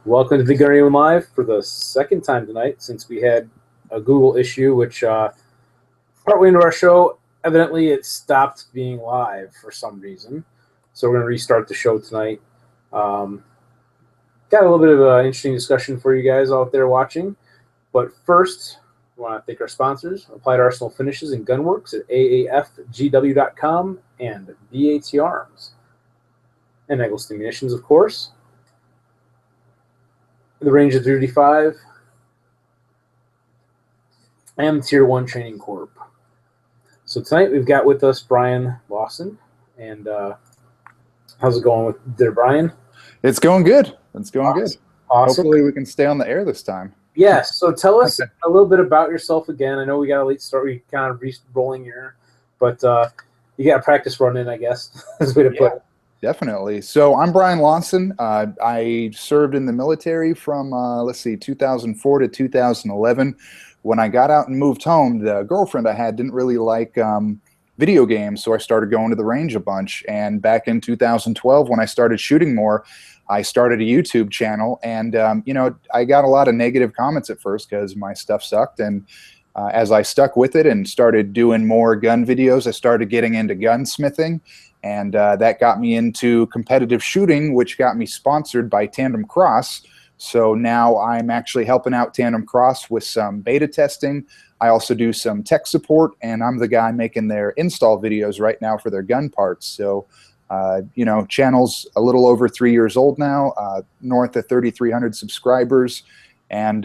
Welcome to BigGunner81 Live for the second time tonight since we had a Google issue, which partway into our show, evidently it stopped being live for some reason. So we're going to restart the show tonight. Got a little bit of an interesting discussion for you guys out there watching. But first, we want to thank our sponsors, Applied Arsenal Finishes and Gunworks at aafgw.com and BAT Arms. And Eggleston Munitions, of course. The Range of 355 and Tier 1 Training Corp. So tonight we've got with us Brian Lawson. And how's it going with there, Brian? It's going good. It's going good. Awesome. Hopefully we can stay on the air this time. Yes. So tell us a little bit about yourself again. I know we got a late start. We kind of rolling here. But you got practice running, I guess, is the way to put it. Definitely. So I'm Brian Lawson. I served in the military from, 2004 to 2011. When I got out and moved home, the girlfriend I had didn't really like video games, so I started going to the range a bunch. And back in 2012, when I started shooting more, I started a YouTube channel. And, I got a lot of negative comments at first because my stuff sucked. And as I stuck with it and started doing more gun videos, I started getting into gunsmithing. And that got me into competitive shooting, which got me sponsored by Tandem Cross. So now I'm actually helping out Tandem Cross with some beta testing. I also do some tech support, and I'm the guy making their install videos right now for their gun parts. So, channel's a little over 3 years old now, north of 3,300 subscribers. And,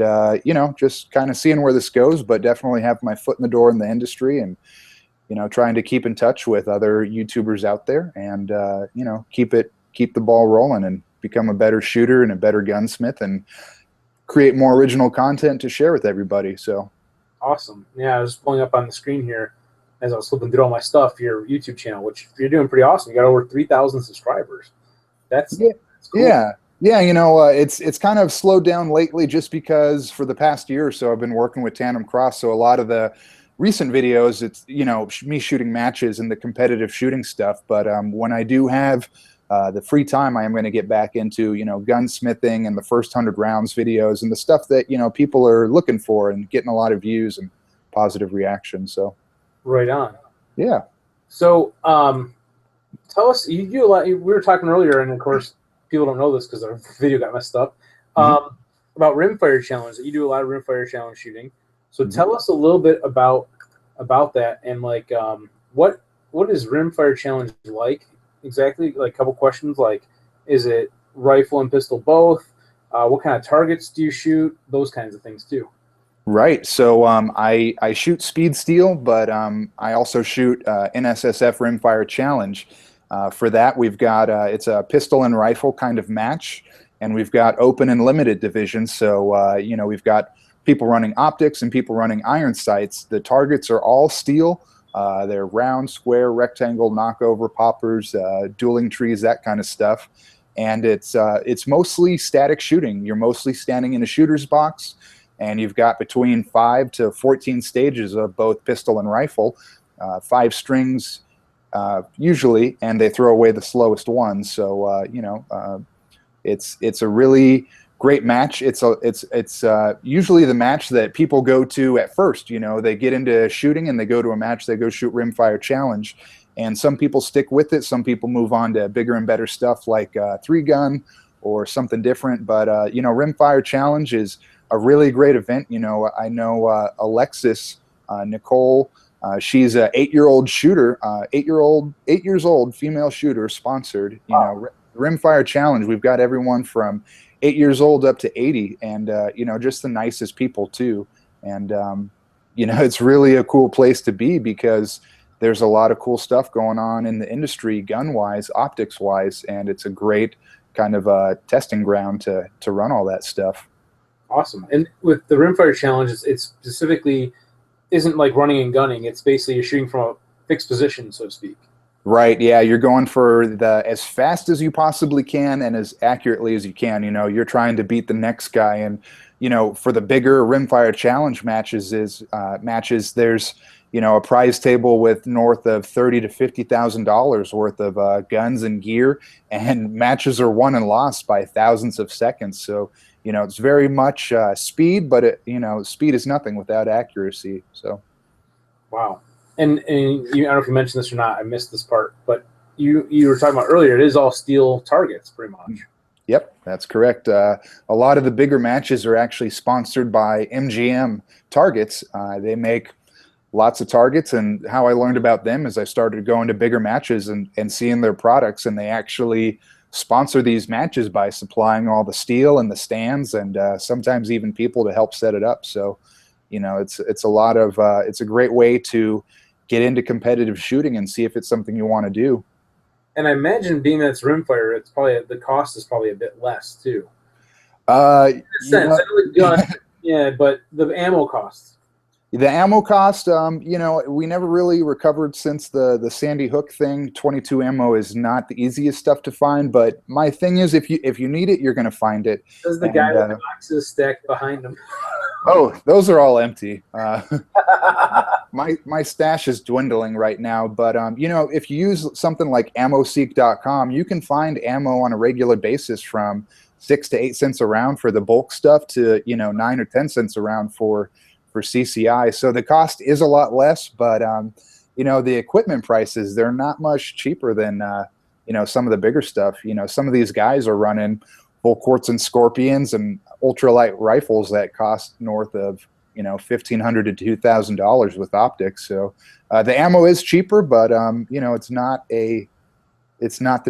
just kind of seeing where this goes, but definitely have my foot in the door in the industry and, trying to keep in touch with other YouTubers out there and, keep the ball rolling and become a better shooter and a better gunsmith and create more original content to share with everybody. So awesome. Yeah, I was pulling up on the screen here as I was flipping through all my stuff, your YouTube channel, which you're doing pretty awesome. You got over 3,000 subscribers. That's cool. Yeah. It's kind of slowed down lately just because for the past year or so I've been working with Tandem Cross. So a lot of the recent videos, it's, me shooting matches and the competitive shooting stuff. But when I do have the free time, I am going to get back into, gunsmithing and the first 100 rounds videos and the stuff that, people are looking for and getting a lot of views and positive reactions. So right on. Yeah. So tell us, you do a lot. We were talking earlier, and of course, people don't know this because our video got messed up, about Rimfire Challenge. You do a lot of Rimfire Challenge shooting. So tell us a little bit about that and like what is Rimfire Challenge like exactly? Like a couple questions, like is it rifle and pistol both? What kind of targets do you shoot? Those kinds of things too. Right. So I shoot speed steel, but I also shoot NSSF Rimfire Challenge. For that, we've got it's a pistol and rifle kind of match, and we've got open and limited divisions. So we've got people running optics and people running iron sights. The targets are all steel. They're round, square, rectangle, knockover, poppers, dueling trees, that kind of stuff. And it's mostly static shooting. You're mostly standing in a shooter's box, and you've got between 5 to 14 stages of both pistol and rifle, 5 strings usually, and they throw away the slowest one. So it's a really great match. It's usually the match that people go to at first. They get into shooting and they go to a match. They go shoot Rimfire Challenge, and some people stick with it. Some people move on to bigger and better stuff like 3-gun or something different. But Rimfire Challenge is a really great event. I know Alexis Nicole. She's a 8-year-old shooter, 8 years old female shooter, sponsored. Rimfire Challenge. We've got everyone from 8 years old up to 80, and just the nicest people too. And it's really a cool place to be because there's a lot of cool stuff going on in the industry, gun-wise, optics-wise, and it's a great kind of testing ground to run all that stuff. Awesome. And with the Rimfire Challenge, it's specifically isn't like running and gunning. It's basically you're shooting from a fixed position, so to speak. Right. Yeah, you're going for as fast as you possibly can and as accurately as you can. You're trying to beat the next guy, and for the bigger Rimfire Challenge matches, there's a prize table with north of $30,000 to $50,000 worth of guns and gear, and matches are won and lost by thousands of seconds. So, it's very much speed, but speed is nothing without accuracy. So, wow. And I don't know if you mentioned this or not. I missed this part, but you were talking about earlier. It is all steel targets, pretty much. Yep, that's correct. A lot of the bigger matches are actually sponsored by MGM targets. They make lots of targets, and how I learned about them is I started going to bigger matches and seeing their products, and they actually sponsor these matches by supplying all the steel and the stands, and sometimes even people to help set it up. So, it's a lot of it's a great way to get into competitive shooting and see if it's something you want to do. And I imagine, being that it's rimfire, it's probably the cost is probably a bit less too. In a sense, yeah, but the ammo costs. The ammo cost, we never really recovered since the Sandy Hook thing. 22 ammo is not the easiest stuff to find, but my thing is, if you need it, you're going to find it. Does the guy with the boxes stacked behind him? Oh, those are all empty. My stash is dwindling right now, but if you use something like ammoseek.com, you can find ammo on a regular basis from 6 to 8 cents a round for the bulk stuff to 9 or 10 cents a round for CCI. So the cost is a lot less, but the equipment prices, they're not much cheaper than some of the bigger stuff. Some of these guys are running full quartz and scorpions and ultralight rifles that cost north of $1,500 to $2,000 with optics. So the ammo is cheaper, but it's not the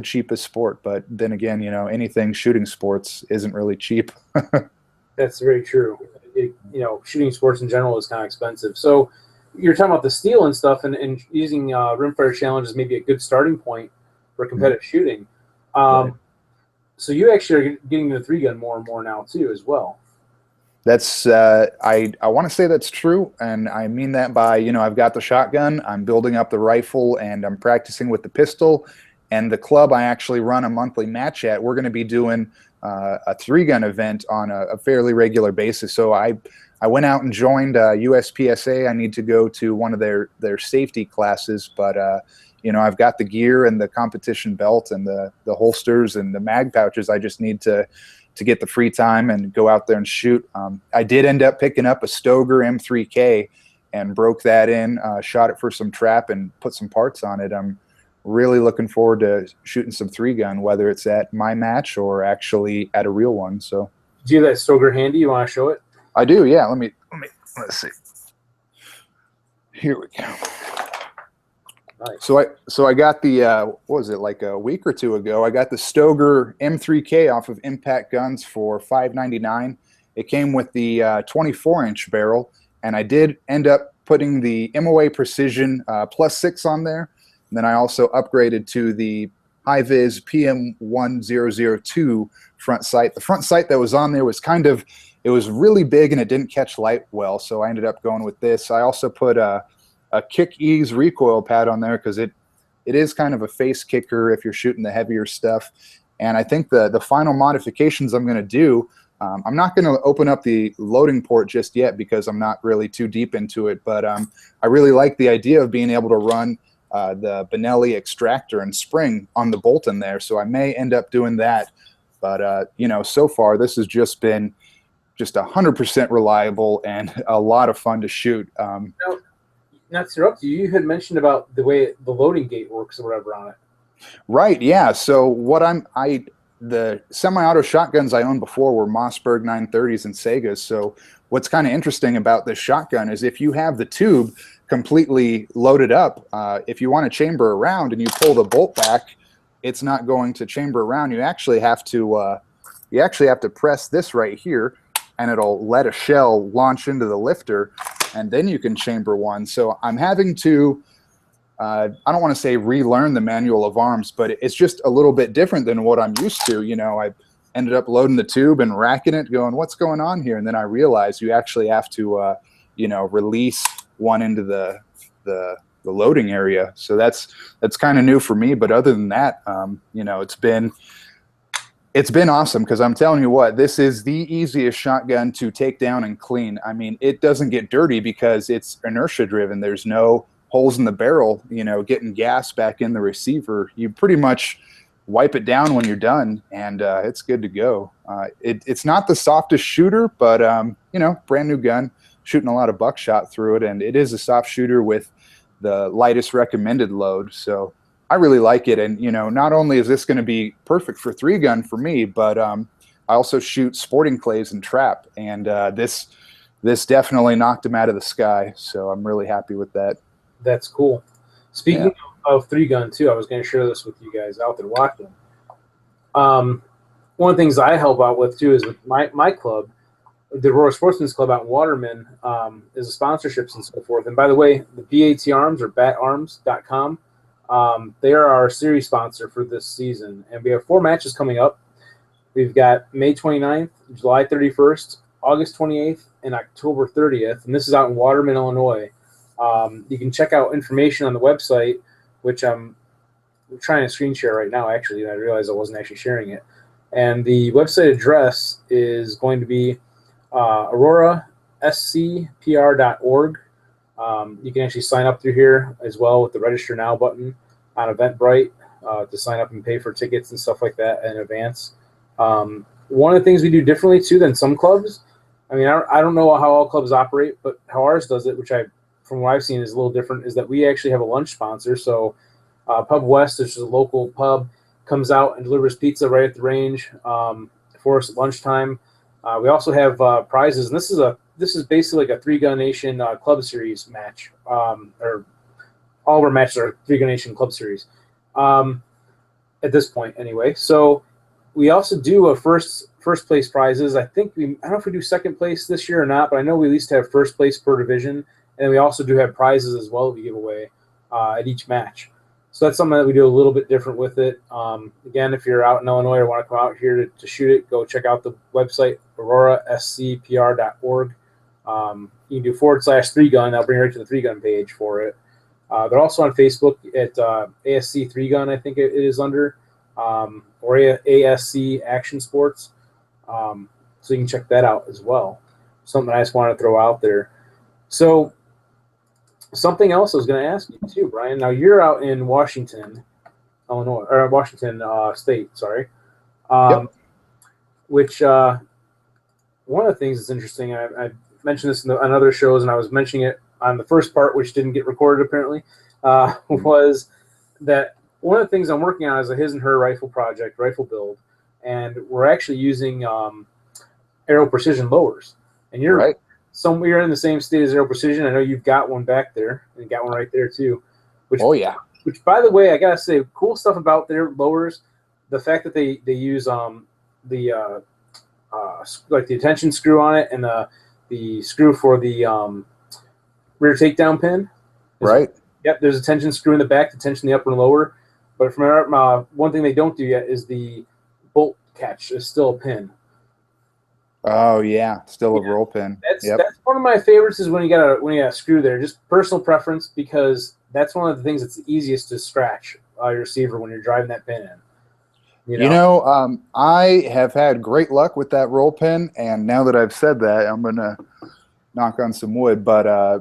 cheapest sport. But then again, anything shooting sports isn't really cheap. That's very true. Shooting sports in general is kind of expensive. So you're talking about the steel and stuff, and using Rimfire Challenge is maybe a good starting point for competitive shooting. Right. So you actually are getting the 3-gun more and more now too, as well. That's I want to say that's true, and I mean that by I've got the shotgun, I'm building up the rifle, and I'm practicing with the pistol. And the club I actually run a monthly match at, we're going to be doing a 3-gun event on a fairly regular basis. So I went out and joined USPSA. I need to go to one of their safety classes, but I've got the gear and the competition belt and the holsters and the mag pouches. I just need to get the free time and go out there and shoot. I did end up picking up a Stoeger M3K and broke that in, shot it for some trap and put some parts on it. I'm really looking forward to shooting some 3-gun, whether it's at my match or actually at a real one. So, do you have that Stoeger handy? You want to show it? I do. Yeah. Let's see. Here we go. Nice. So I got the what was it, like a week or two ago? I got the Stoeger M3K off of Impact Guns for $5.99. It came with the 24-inch barrel, and I did end up putting the MOA Precision +6 on there. And then I also upgraded to the high-vis PM1002 front sight. The front sight that was on there was it was really big and it didn't catch light well, so I ended up going with this. I also put a Kick Ease recoil pad on there because it is kind of a face kicker if you're shooting the heavier stuff. And I think the final modifications I'm going to do, I'm not going to open up the loading port just yet because I'm not really too deep into it, but I really like the idea of being able to run the Benelli extractor and spring on the bolt in there. So I may end up doing that. But, so far this has just been 100% reliable and a lot of fun to shoot. Not to interrupt you, you had mentioned about the way the loading gate works or whatever on it. Right, yeah. So the semi-auto shotguns I owned before were Mossberg 930s and Segas. So what's kind of interesting about this shotgun is if you have the tube completely loaded up, if you want to chamber around and you pull the bolt back, it's not going to chamber around. You actually have to press this right here, and it'll let a shell launch into the lifter, and then you can chamber one. So I'm having to, I don't want to say relearn the manual of arms, but it's just a little bit different than what I'm used to. I ended up loading the tube and racking it, going, what's going on here? And then I realized you actually have to, release one into the loading area. So that's kind of new for me. But other than that, it's been It's been awesome because I'm telling you what, this is the easiest shotgun to take down and clean. I mean, it doesn't get dirty because it's inertia driven. There's no holes in the barrel, you know, getting gas back in the receiver. You pretty much wipe it down when you're done, and it's good to go. It's not the softest shooter, but, you know, brand new gun, shooting a lot of buckshot through it, and it is a soft shooter with the lightest recommended load. So I really like it. And, you know, not only is this going to be perfect for 3-gun for me, but I also shoot sporting clays and trap. And this definitely knocked him out of the sky. So I'm really happy with that. That's cool. Speaking of 3-gun too, I was going to share this with you guys out there watching. One of the things I help out with too is with my club, the Aurora Sportsman's Club out in Waterman, is a sponsorships and so forth. And by the way, the BAT Arms or batarms.com, they are our series sponsor for this season, and we have 4 matches coming up. We've got May 29th, July 31st, August 28th, and October 30th, and this is out in Waterman, Illinois. You can check out information on the website, which I'm trying to screen share right now, actually, and I realized I wasn't actually sharing it. And the website address is going to be aurorascpr.org. You can actually sign up through here as well with the Register Now button on Eventbrite to sign up and pay for tickets and stuff like that in advance. One of the things we do differently, too, than some clubs, I mean, I don't know how all clubs operate, but how ours does it, which from what I've seen is a little different, is that we actually have a lunch sponsor. So Pub West, which is a local pub, comes out and delivers pizza right at the range for us at lunchtime. We also have prizes, and this is basically like a 3-Gun Nation Club Series match, or all of our matches are 3-Gun Nation Club Series at this point, anyway. So we also do a first place prizes. I don't know if we do second place this year or not, but I know we at least have first place per division, and then we also do have prizes as well that we give away at each match. So that's something that we do a little bit different with it. Again, if you're out in Illinois or want to come out here to shoot it, go check out the website, aurorascpr.org. You can do /3-gun. That'll bring you right to the 3-gun page for it. They're also on Facebook at ASC 3-gun, I think it is under, or ASC Action Sports. So you can check that out as well. Something I just wanted to throw out there. So something else I was going to ask you too, Brian. Now you're out in Washington, Illinois, or Washington State, sorry. Which one of the things that's interesting, I mentioned this on other shows, and I was mentioning it on the first part, which didn't get recorded apparently, was that one of the things I'm working on is a his and her rifle project, rifle build, and we're actually using Aero Precision lowers. And you're right. You're in the same state as Aero Precision. I know you've got one back there, and you got one right there too. Which, Which, by the way, I gotta say, cool stuff about their lowers. The fact that they use the attention screw on it and the screw for the rear takedown pin. Right. Yep. There's a tension screw in the back to tension the upper and lower. But from one thing they don't do yet is the bolt catch is still a pin. Oh yeah, still a roll pin. That's one of my favorites, is when you got a screw there. Just personal preference, because that's one of the things that's the easiest to scratch your receiver when you're driving that pin in. You know, I have had great luck with that roll pin, and now that I've said that, I'm gonna knock on some wood. But I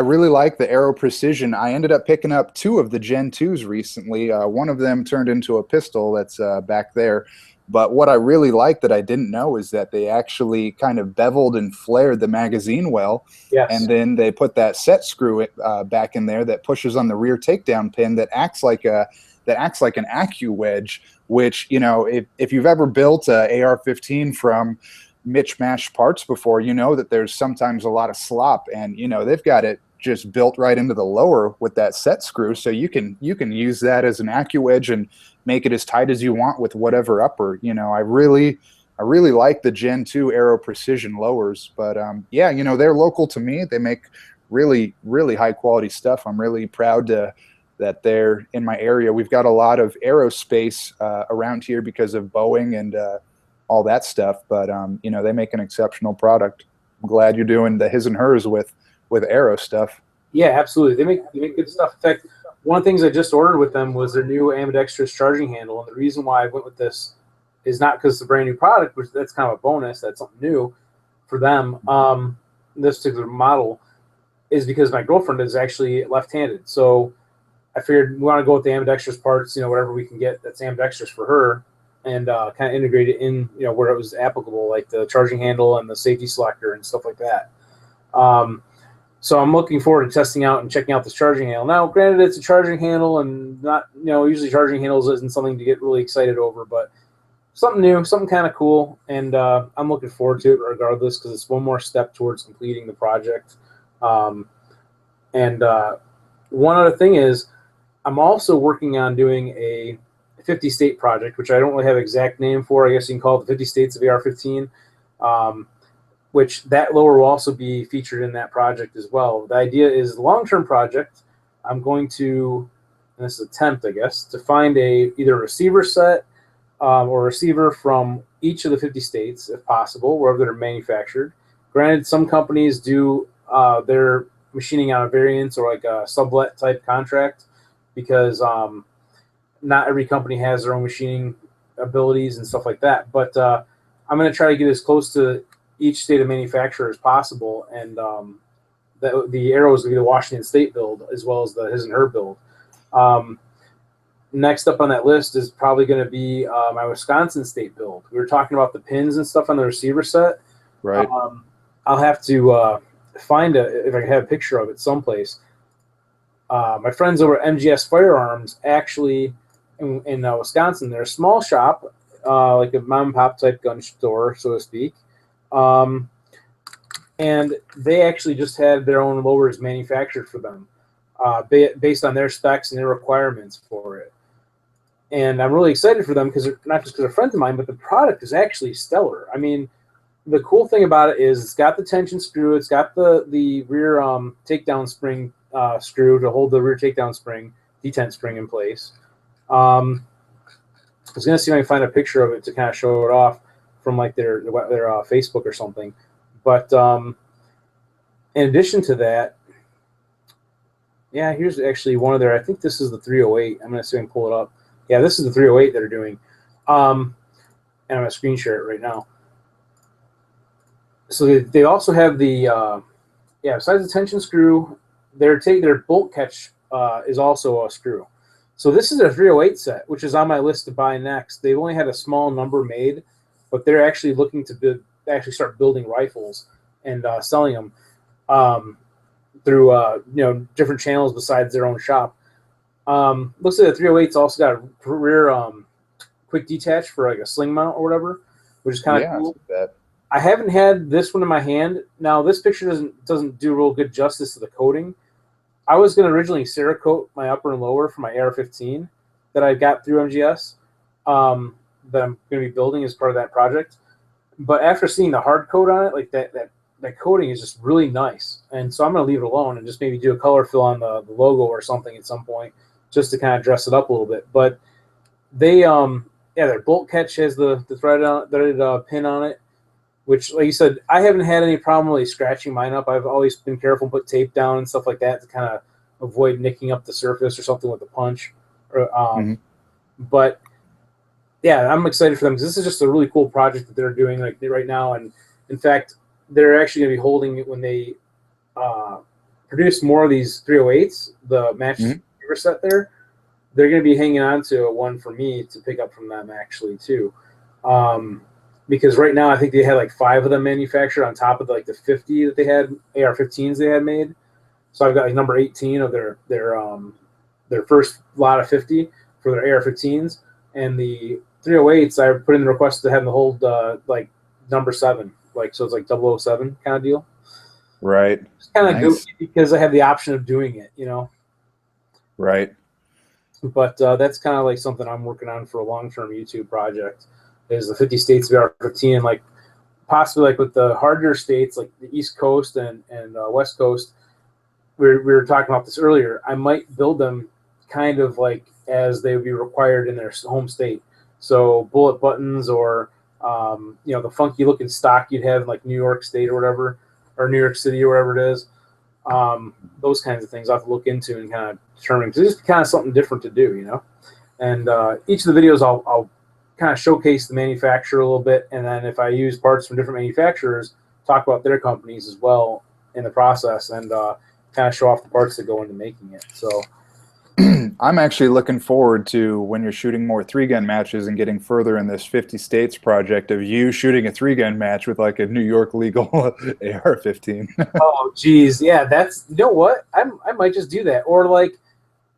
really like the Aero Precision. I ended up picking up 2 of the Gen 2s recently. One of them turned into a pistol that's back there. But what I really like that I didn't know is that they actually kind of beveled and flared the magazine well. Yes. And then they put that set screw back in there that pushes on the rear takedown pin that acts like an Acu wedge, which, you know, if you've ever built a AR-15 from mismatched parts before, you know that there's sometimes a lot of slop, and, you know, they've got it just built right into the lower with that set screw, so you can use that as an Acu wedge and make it as tight as you want with whatever upper. You know, I really like the Gen 2 Aero Precision lowers. But yeah, you know, they're local to me. They make really high quality stuff. I'm really proud that they're in my area. We've got a lot of aerospace around here because of Boeing and all that stuff. But you know, they make an exceptional product. I'm glad you're doing the his and hers with aero stuff. Yeah, absolutely. They make good stuff. In fact, one of the things I just ordered with them was their new ambidextrous charging handle, and the reason why I went with this is not because it's a brand new product, which that's kind of a bonus. That's something new for them. This particular model is because my girlfriend is actually left-handed. So I figured we want to go with the ambidextrous parts, whatever we can get that's ambidextrous for her, and kind of integrate it in, where it was applicable, like the charging handle and the safety selector and stuff like that. So I'm looking forward to testing out and checking out this charging handle. Now, granted, it's a charging handle, and not, usually charging handles isn't something to get really excited over, but something new, something kind of cool, and I'm looking forward to it regardless, because it's one more step towards completing the project. And one other thing is, I'm also working on doing a 50 state project, which I don't really have an exact name for. I guess you can call it the 50 States of AR-15. Which that lower will also be featured in that project as well. The idea is the long-term project. I'm going to, and this is attempt, I guess, to find either a receiver set or a receiver from each of the 50 states, if possible, wherever they're manufactured. Granted, some companies do their machining on a variance or like a sublet type contract, because not every company has their own machining abilities and stuff like that. But I'm going to try to get as close to each state of manufacturer as possible, and the arrows will be the Washington State build as well as the his and her build. Next up on that list is probably going to be my Wisconsin State build. We were talking about the pins and stuff on the receiver set. Right. I'll have to find if I can have a picture of it someplace. My friends over at MGS Firearms, actually in Wisconsin, they're a small shop, like a mom and pop type gun store, so to speak. And they actually just had their own lowers manufactured for them, based on their specs and their requirements for it. And I'm really excited for them, because not just because they're friends of mine, but the product is actually stellar. I mean, the cool thing about it is it's got the tension screw, it's got the rear takedown spring screw to hold the rear takedown spring, detent spring in place. I was gonna see if I can find a picture of it to kind of show it off from like their Facebook or something. But in addition to that, yeah, here's actually one of their, I think this is the 308. I'm going to see if I can pull it up. Yeah, this is the 308 that are doing. And I'm going to screen share it right now. So they also have the, besides the tension screw, their bolt catch is also a screw. So this is a 308 set, which is on my list to buy next. They've only had a small number made, but they're actually looking to start building rifles and selling them through different channels besides their own shop. Looks like the 308's also got a rear quick detach for like a sling mount or whatever, which is kind of cool. I haven't had this one in my hand. Now this picture doesn't do real good justice to the coating. I was going to originally Cerakote my upper and lower for my AR-15 that I got through MGS. That I'm going to be building as part of that project. But after seeing the hard coat on it, like that coating is just really nice. And so I'm going to leave it alone and just maybe do a color fill on the logo or something at some point, just to kind of dress it up a little bit. But they, their bolt catch has the threaded pin on it, which, like you said, I haven't had any problem really scratching mine up. I've always been careful and put tape down and stuff like that to kind of avoid nicking up the surface or something with a punch. But yeah, I'm excited for them, because this is just a really cool project that they're doing like right now. And in fact, they're actually going to be holding it when they produce more of these 308s, the match receiver set there. They're going to be hanging on to one for me to pick up from them actually too. Because right now I think they had like 5 of them manufactured on top of like the 50 that they had, AR-15s they had made. So I've got like number 18 of their first lot of 50 for their AR-15s, and the 308s I put in the request to have them hold like number 7, like, so it's like 007 kind of deal. Right. It's kind of goofy because I have the option of doing it, Right. But that's kind of like something I'm working on for a long-term YouTube project, is the 50 states of AR-15, and like possibly like with the harder states like the East Coast and West Coast. We were talking about this earlier. I might build them kind of like as they would be required in their home state. So bullet buttons, or the funky looking stock you'd have in like New York State or whatever, or New York City or whatever it is. Those kinds of things I have to look into and kind of determine, because it's just kind of something different to do, And each of the videos I'll kind of showcase the manufacturer a little bit, and then if I use parts from different manufacturers, talk about their companies as well in the process, and kind of show off the parts that go into making it. So I'm actually looking forward to when you're shooting more 3-gun matches and getting further in this 50 states project of you shooting a 3-gun match with like a New York legal AR-15. oh geez, yeah, that's, you know what, I might just do that, or like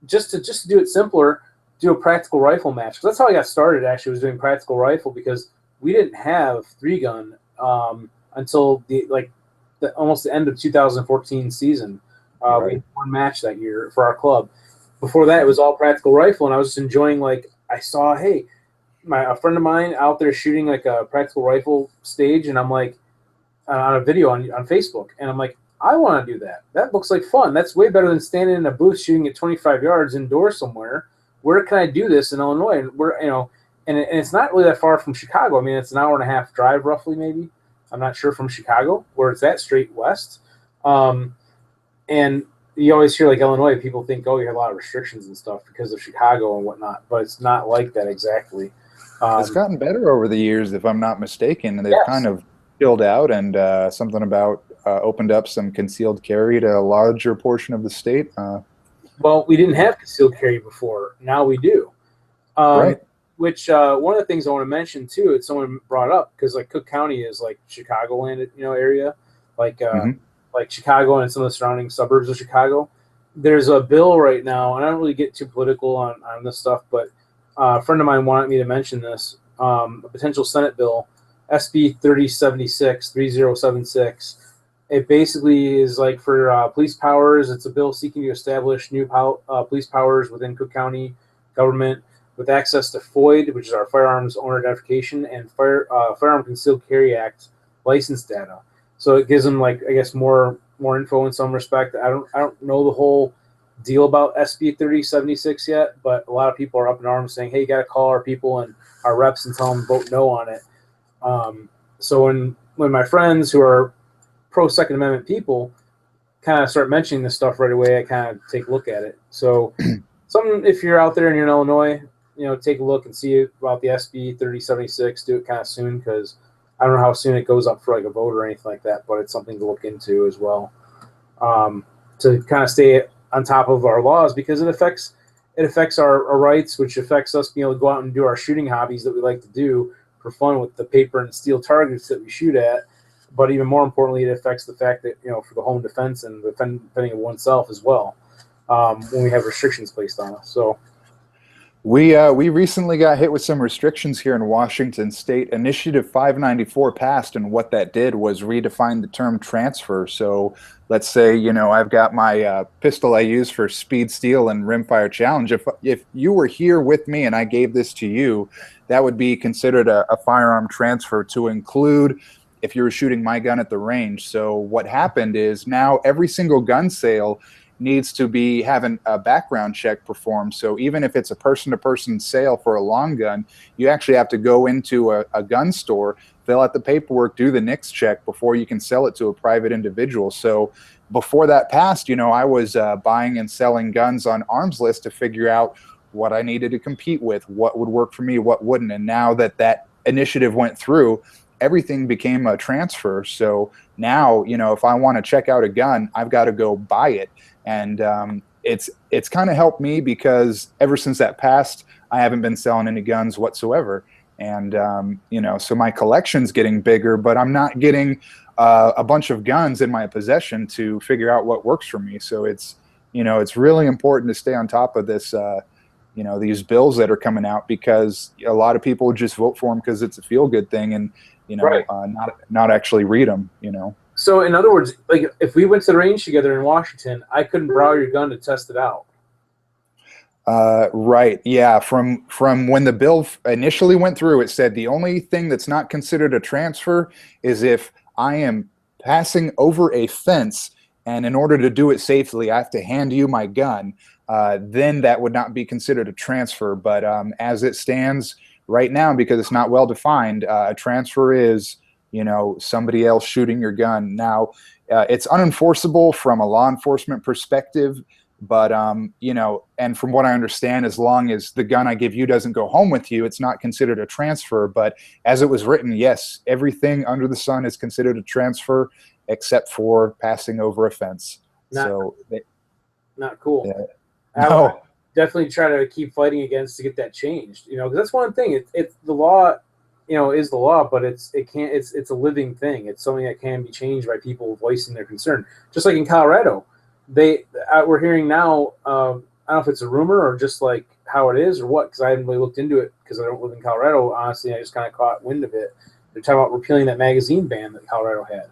just to do it simpler, do a practical rifle match. That's how I got started. Actually, was doing practical rifle because we didn't have 3-gun until almost the end of 2014 season. Right. We had one match that year for our club. Before that, it was all practical rifle, and I was just enjoying, like, I saw, hey, a friend of mine out there shooting like a practical rifle stage, and I'm like, on a video on Facebook, and I'm like, I want to do that. That looks like fun. That's way better than standing in a booth shooting at 25 yards indoors somewhere. Where can I do this in Illinois? And we're, and it's not really that far from Chicago. I mean, it's an hour and a half drive, roughly, maybe. I'm not sure, from Chicago, where it's at, straight west. And you always hear, like, Illinois, people think, oh, you have a lot of restrictions and stuff because of Chicago and whatnot, but it's not like that exactly. It's gotten better over the years, if I'm not mistaken. They've kind of chilled out, and something about opened up some concealed carry to a larger portion of the state. Well, we didn't have concealed carry before. Now we do. Right. Which one of the things I want to mention too, it's someone brought up, because like Cook County is like Chicagoland, area, like like Chicago and some of the surrounding suburbs of Chicago. There's a bill right now, and I don't really get too political on this stuff, but a friend of mine wanted me to mention this, a potential Senate bill, SB 3076. It basically is like for police powers. It's a bill seeking to establish new police powers within Cook County government with access to FOID, which is our Firearms Owner Identification, and Firearm Concealed Carry Act license data. So it gives them, like, I guess, more info in some respect. I don't know the whole deal about SB 3076 yet, but a lot of people are up in arms saying, hey, you got to call our people and our reps and tell them to vote no on it. So when my friends who are pro Second Amendment people kind of start mentioning this stuff right away, I kind of take a look at it. So something, if you're out there and you're in Illinois, take a look and see about the SB 3076. Do it kind of soon, because I don't know how soon it goes up for like a vote or anything like that, but it's something to look into as well, to kind of stay on top of our laws, because it affects our rights, which affects us being able to go out and do our shooting hobbies that we like to do for fun with the paper and steel targets that we shoot at. But even more importantly, it affects the fact that, for the home defense and defending of oneself as well, when we have restrictions placed on us. So we recently got hit with some restrictions here in Washington State. Initiative 594 passed, and what that did was redefine the term transfer. So let's say, I've got my pistol I use for speed steel and rimfire challenge. If you were here with me and I gave this to you, that would be considered a firearm transfer to include if you were shooting my gun at the range. So what happened is now every single gun sale needs to be having a background check performed. So even if it's a person-to-person sale for a long gun, you actually have to go into a gun store, fill out the paperwork, do the NICS check before you can sell it to a private individual. So before that passed, I was buying and selling guns on Arms List to figure out what I needed to compete with, what would work for me, what wouldn't. And now that initiative went through, everything became a transfer. So now, if I want to check out a gun, I've got to go buy it. And it's kind of helped me, because ever since that passed, I haven't been selling any guns whatsoever. And, so my collection's getting bigger, but I'm not getting a bunch of guns in my possession to figure out what works for me. So it's really important to stay on top of this, these bills that are coming out, because a lot of people just vote for them because it's a feel-good thing, and right. Not actually read them. So in other words, like if we went to the range together in Washington, I couldn't borrow your gun to test it out. Right. Yeah. From when the bill initially went through, it said the only thing that's not considered a transfer is if I am passing over a fence, and in order to do it safely, I have to hand you my gun. Then that would not be considered a transfer. But as it stands right now, because it's not well defined, a transfer is, somebody else shooting your gun. Now, it's unenforceable from a law enforcement perspective, But you know, and from what I understand, as long as the gun I give you doesn't go home with you, it's not considered a transfer. But as it was written, yes, everything under the sun is considered a transfer except for passing over a fence. Not cool. Yeah. I No. would definitely try to keep fighting against to get that changed. You know, because that's one thing. It's the law. You know, is the law, but it's a living thing. It's something that can be changed by people voicing their concern. Just like in Colorado, we're hearing now. I don't know if it's a rumor or just like how it is or what, because I haven't really looked into it because I don't live in Colorado. Honestly, I just kind of caught wind of it. They're talking about repealing that magazine ban that Colorado had.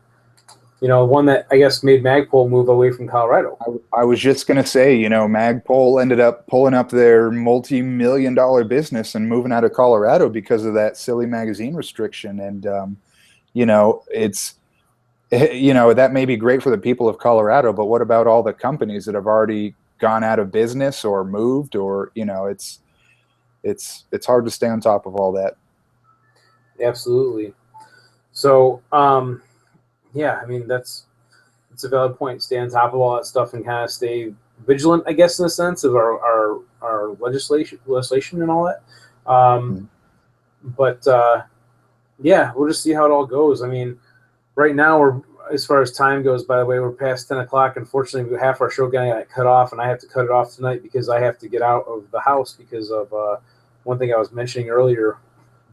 You know, one that I guess made Magpul move away from Colorado. I was just going to say, you know, Magpul ended up pulling up their multi-million-dollar business and moving out of Colorado because of that silly magazine restriction. And, you know, you know, that may be great for the people of Colorado, but what about all the companies that have already gone out of business or moved, or, you know, it's hard to stay on top of all that. Absolutely. So, yeah, I mean, it's a valid point. Stay on top of all that stuff and kind of stay vigilant, I guess, in a sense of our legislation and all that. But yeah, we'll just see how it all goes. I mean, right now as far as time goes, by the way, we're past 10 o'clock. Unfortunately, half our show got cut off, and I have to cut it off tonight because I have to get out of the house because of one thing I was mentioning earlier.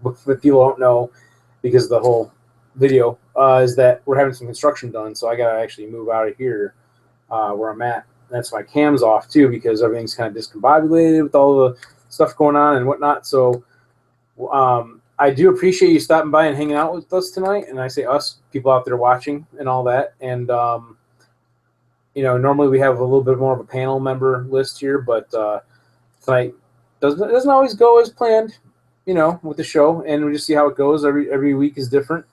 If people don't know, because of the whole video, is that we're having some construction done, so I gotta actually move out of here where I'm at. That's why cam's off too, because everything's kind of discombobulated with all the stuff going on and whatnot. So I do appreciate you stopping by and hanging out with us tonight, and I say us, people out there watching and all that. And you know, normally we have a little bit more of a panel member list here, but tonight doesn't always go as planned, you know, with the show, and we just see how it goes. Every week is different.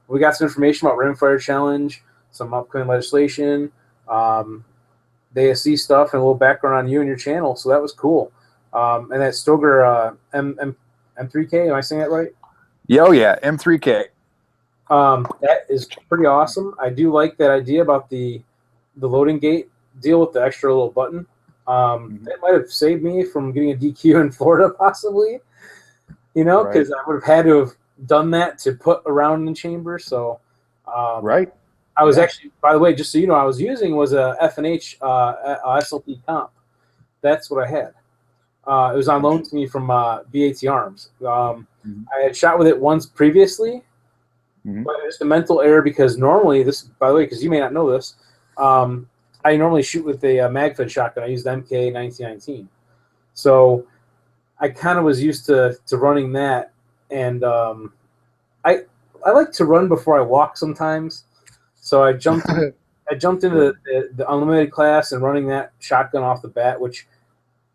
We got some information about Rimfire Challenge, some upcoming legislation, the ASC stuff, and a little background on you and your channel. So that was cool. And that Stoger M3K, am I saying that right? Oh yeah, M3K. That is pretty awesome. I do like that idea about the loading gate deal with the extra little button. That might have saved me from getting a DQ in Florida, possibly. You know, because I would have had to have done that to put around in the chamber. So, right. I was actually, by the way, just so you know, I was using was a F&H SLP comp. That's what I had. It was on loan to me from BAT Arms. I had shot with it once previously, but it's a mental error because normally this, by the way, because you may not know this, I normally shoot with a mag-fed shotgun. I used MK 1919. So I kind of was used to running that, and I like to run before I walk sometimes. So I jumped into the unlimited class and running that shotgun off the bat, which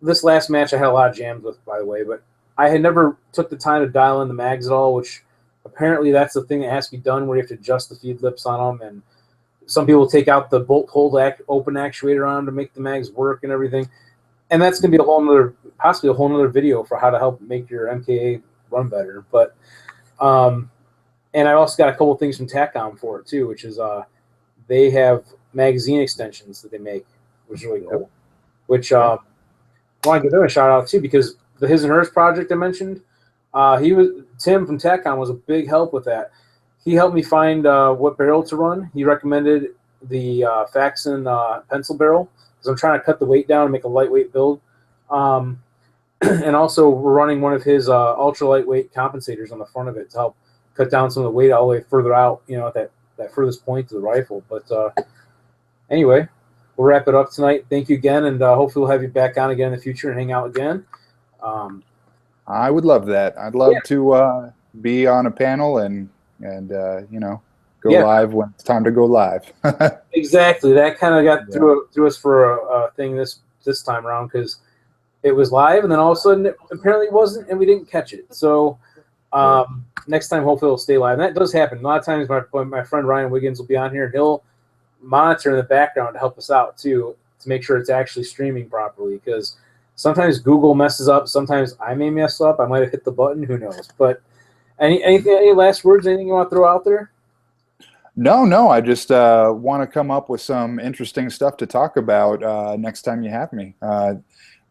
this last match I had a lot of jams with, by the way, but I had never took the time to dial in the mags at all, which apparently that's the thing that has to be done where you have to adjust the feed lips on them, and some people take out the bolt hold open actuator on them to make the mags work and everything. And that's going to be possibly a whole nother video for how to help make your MKA run better. But, and I also got a couple of things from TACOM for it too, which is they have magazine extensions that they make, which is really cool. Which I want to give them a shout out too, because the His and Hers project I mentioned, Tim from TACOM was a big help with that. He helped me find what barrel to run. He recommended the Faxon pencil barrel, because I'm trying to cut the weight down and make a lightweight build. And also we're running one of his ultra lightweight compensators on the front of it to help cut down some of the weight all the way further out, you know, at that furthest point of the rifle. But anyway, we'll wrap it up tonight. Thank you again, and hopefully we'll have you back on again in the future and hang out again. I would love that. I'd love to be on a panel and you know, go live when it's time to go live. Exactly. That kind of got through us for a thing this time around, because it was live, and then all of a sudden it apparently wasn't, and we didn't catch it. So next time, hopefully it'll stay live. And that does happen. A lot of times my friend Ryan Wiggins will be on here, and he'll monitor in the background to help us out too, to make sure it's actually streaming properly, because sometimes Google messes up. Sometimes I may mess up. I might have hit the button. Who knows? But any last words? Anything you want to throw out there? No. I just want to come up with some interesting stuff to talk about next time you have me.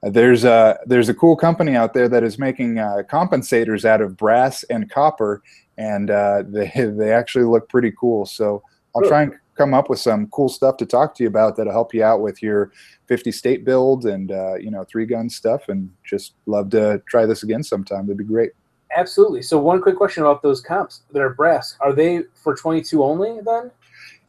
There's a cool company out there that is making compensators out of brass and copper, and they actually look pretty cool. So I'll Really? try and come up with some cool stuff to talk to you about that'll help you out with your 50 state build and 3-gun stuff. And just love to try this again sometime. That'd be great. Absolutely. So one quick question about those comps that are brass. Are they for 22 only then?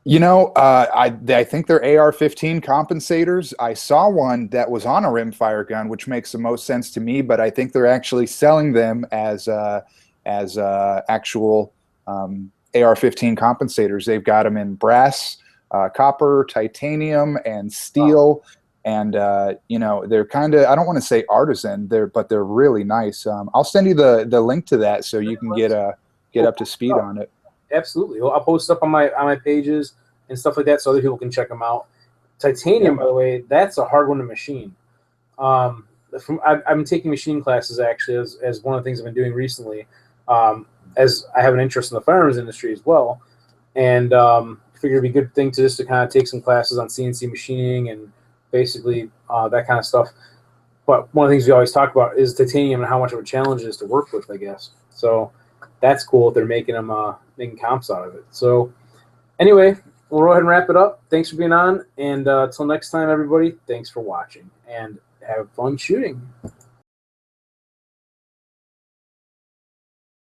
I think they're AR-15 compensators. I saw one that was on a rimfire gun, which makes the most sense to me. But I think they're actually selling them as actual AR-15 compensators. They've got them in brass, copper, titanium, and steel. And they're kind of, I don't want to say artisan, but they're really nice. I'll send you the link to that so you can get up to speed on it. Absolutely. Well, I'll post up on my pages and stuff like that so other people can check them out. Titanium, by the way, that's a hard one to machine. I've been taking machine classes actually as one of the things I've been doing recently, as I have an interest in the firearms industry as well, and figured it'd be a good thing to kind of take some classes on CNC machining and basically that kind of stuff. But one of the things we always talk about is titanium and how much of a challenge it is to work with, I guess. So that's cool if they're making them making comps out of it. So anyway, we'll go ahead and wrap it up. Thanks for being on, and until next time, everybody, thanks for watching, and have fun shooting.